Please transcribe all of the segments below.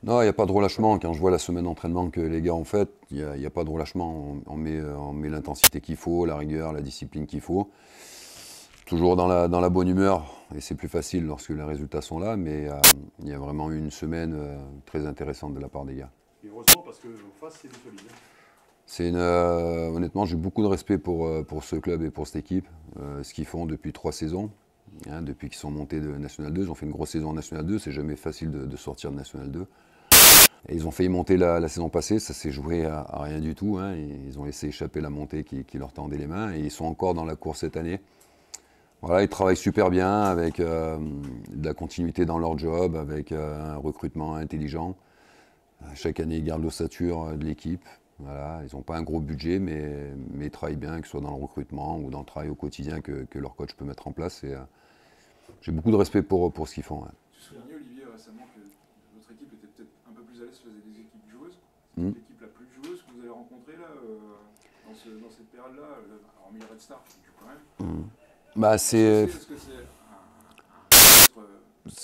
Non, il n'y a pas de relâchement. Quand je vois la semaine d'entraînement que les gars ont faite, il y a pas de relâchement. On met l'intensité qu'il faut, la rigueur, la discipline qu'il faut. Toujours dans la bonne humeur. Et c'est plus facile lorsque les résultats sont là. Mais il y a vraiment eu une semaine très intéressante de la part des gars. Et heureusement, parce qu'en face, c'est du solide. Hein. Honnêtement, j'ai beaucoup de respect pour ce club et pour cette équipe. Ce qu'ils font depuis 3 saisons. Hein, depuis qu'ils sont montés de National 2. Ils ont fait une grosse saison en National 2. C'est jamais facile de sortir de National 2. Et ils ont failli monter la saison passée, ça s'est joué à rien du tout. Hein. Ils ont laissé échapper la montée qui leur tendait les mains et ils sont encore dans la course cette année. Voilà, ils travaillent super bien avec de la continuité dans leur job, avec un recrutement intelligent. Chaque année, ils gardent l'ossature de l'équipe. Voilà, ils n'ont pas un gros budget, mais ils travaillent bien, que ce soit dans le recrutement ou dans le travail au quotidien que leur coach peut mettre en place. J'ai beaucoup de respect pour ce qu'ils font. Ouais. Tu soulignais, Olivier, récemment que votre équipe était peut-être un peu plus à l'aise face à des équipes joueuses. C'est Mm. l'équipe la plus joueuse que vous avez rencontrée là, dans cette période-là, hormis le Red Star qui joue quand même. Mm. Bah, Est-ce que c'est un autre,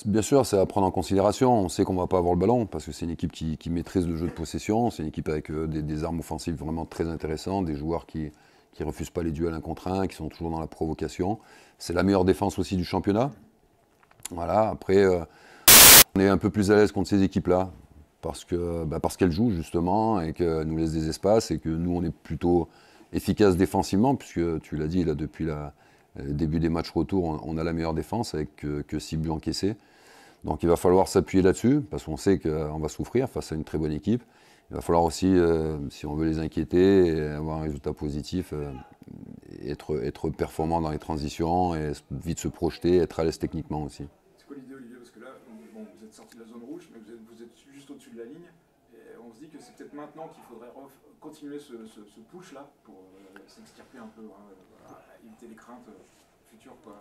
Bien sûr, c'est à prendre en considération. On sait qu'on ne va pas avoir le ballon parce que c'est une équipe qui maîtrise le jeu de possession. C'est une équipe avec des armes offensives vraiment très intéressantes, des joueurs qui ne refusent pas les duels 1 contre 1, qui sont toujours dans la provocation. C'est la meilleure défense aussi du championnat. Voilà. Après, on est un peu plus à l'aise contre ces équipes-là parce qu'elles jouent justement et qu'elles nous laissent des espaces et que nous, on est plutôt efficace défensivement puisque tu l'as dit là depuis le début des matchs retour, on a la meilleure défense avec que 6 buts encaissés. Donc il va falloir s'appuyer là-dessus, parce qu'on sait qu'on va souffrir face à une très bonne équipe. Il va falloir aussi, si on veut les inquiéter et avoir un résultat positif, être performant dans les transitions et vite se projeter, être à l'aise techniquement aussi. c'est quoi l'idée, Olivier? Parce que là, bon, vous êtes sorti de la zone rouge, mais vous êtes juste au-dessus de la ligne. Et on se dit que c'est peut-être maintenant qu'il faudrait continuer ce push-là pour s'extirper un peu, hein, éviter les craintes futures. Quoi.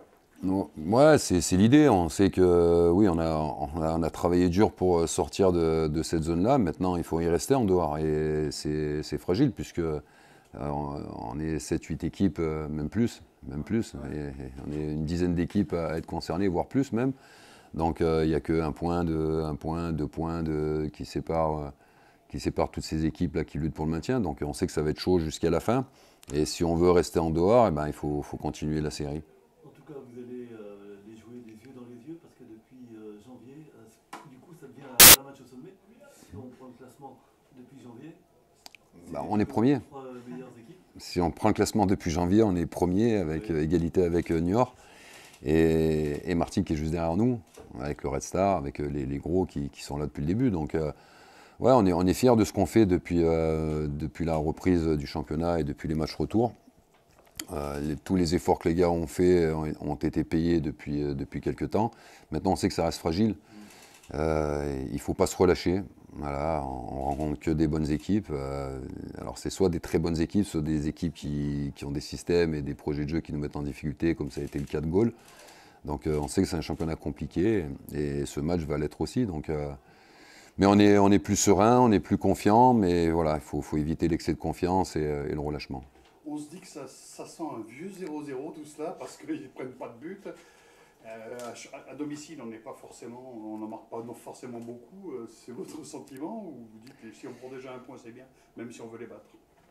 Non, ouais, c'est l'idée. On sait que oui, on a travaillé dur pour sortir de cette zone-là. Maintenant, il faut y rester en dehors. Et c'est fragile puisque on est 7-8 équipes, même plus. Même plus. Et on est une dizaine d'équipes à être concernées, voire plus même. Donc il n'y a qu'un point, un point, 2 points qui séparent toutes ces équipes-là qui luttent pour le maintien. Donc on sait que ça va être chaud jusqu'à la fin. Et si on veut rester en dehors, eh ben, il faut continuer la série. En tout cas, vous allez les jouer les yeux dans les yeux parce que depuis janvier, du coup, ça devient un match au sommet. Si on prend le classement depuis janvier, c'est Bah, les on est deux, premier. trois meilleures équipes. Si on prend le classement depuis janvier, on est premier avec Oui. égalité avec New York et Martigues qui est juste derrière nous, avec le Red Star, avec les gros qui sont là depuis le début. Donc ouais, on est fiers de ce qu'on fait depuis la reprise du championnat et depuis les matchs retour. Tous les efforts que les gars ont fait ont été payés depuis quelques temps. Maintenant, on sait que ça reste fragile. Il ne faut pas se relâcher. Voilà, on rencontre que des bonnes équipes. Alors c'est soit des très bonnes équipes, soit des équipes qui ont des systèmes et des projets de jeu qui nous mettent en difficulté, comme ça a été le cas de Gaulle. Donc on sait que c'est un championnat compliqué et ce match va l'être aussi. Donc, mais on est plus serein, on est plus confiant, mais voilà, faut éviter l'excès de confiance et le relâchement. On se dit que ça sent un vieux 0-0 tout cela parce qu'ils ne prennent pas de but. À domicile, on n'est pas forcément, on n'en marque pas forcément beaucoup. C'est votre sentiment ou vous dites que si on prend déjà un point, c'est bien, même si on veut les battre?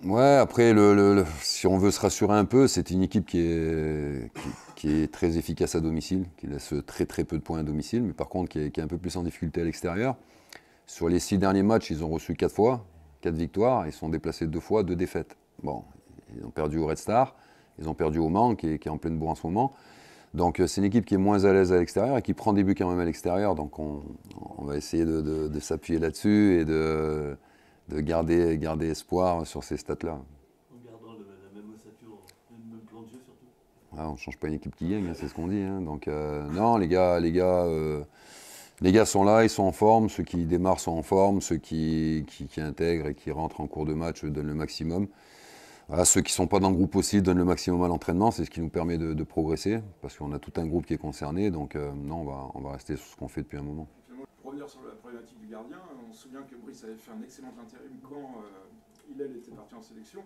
Ouais, après, si on veut se rassurer un peu, c'est une équipe qui est très efficace à domicile, qui laisse très très peu de points à domicile, mais par contre qui est un peu plus en difficulté à l'extérieur. Sur les 6 derniers matchs, ils ont reçu 4 fois, 4 victoires, ils sont déplacés 2 fois, 2 défaites. Bon, ils ont perdu au Red Star, ils ont perdu au Mans, qui est en pleine bourre en ce moment. Donc c'est une équipe qui est moins à l'aise à l'extérieur et qui prend des buts quand même à l'extérieur. Donc on va essayer de s'appuyer là-dessus et de garder espoir sur ces stats-là. En gardant la même ossature, le même plan de jeu surtout. Ouais, on ne change pas une équipe qui gagne, hein, c'est ce qu'on dit. Hein. Donc non, les gars sont là, ils sont en forme. Ceux qui démarrent sont en forme. Ceux qui intègrent et qui rentrent en cours de match donnent le maximum. Voilà, ceux qui ne sont pas dans le groupe aussi donnent le maximum à l'entraînement. C'est ce qui nous permet de progresser parce qu'on a tout un groupe qui est concerné. Donc non, on va rester sur ce qu'on fait depuis un moment. Pour revenir sur la problématique du gardien, on se souvient que Brice avait fait un excellent intérim quand Hillel était parti en sélection,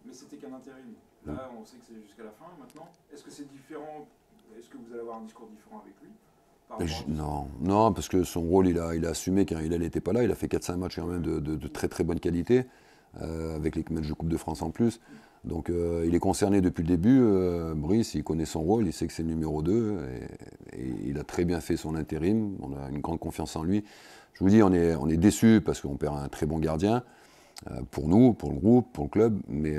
mais c'était qu'un intérim. Là, on sait que c'est jusqu'à la fin maintenant. Est-ce que c'est différent? Est-ce que vous allez avoir un discours différent avec lui? Non, non, parce que son rôle, il a assumé quand il n'était pas là. Il a fait 4-5 matchs quand même de très très bonne qualité, avec les matchs de Coupe de France en plus. Donc il est concerné depuis le début. Brice, il connaît son rôle, il sait que c'est le numéro 2. Et il a très bien fait son intérim. On a une grande confiance en lui. Je vous dis, on est déçus parce qu'on perd un très bon gardien. Pour nous, pour le groupe, pour le club. Mais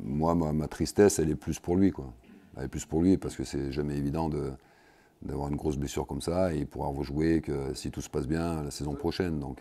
moi, ma tristesse, elle est plus pour lui, quoi. Elle est plus pour lui parce que c'est jamais évident d'avoir une grosse blessure comme ça et pouvoir rejouer que si tout se passe bien la saison prochaine. Donc,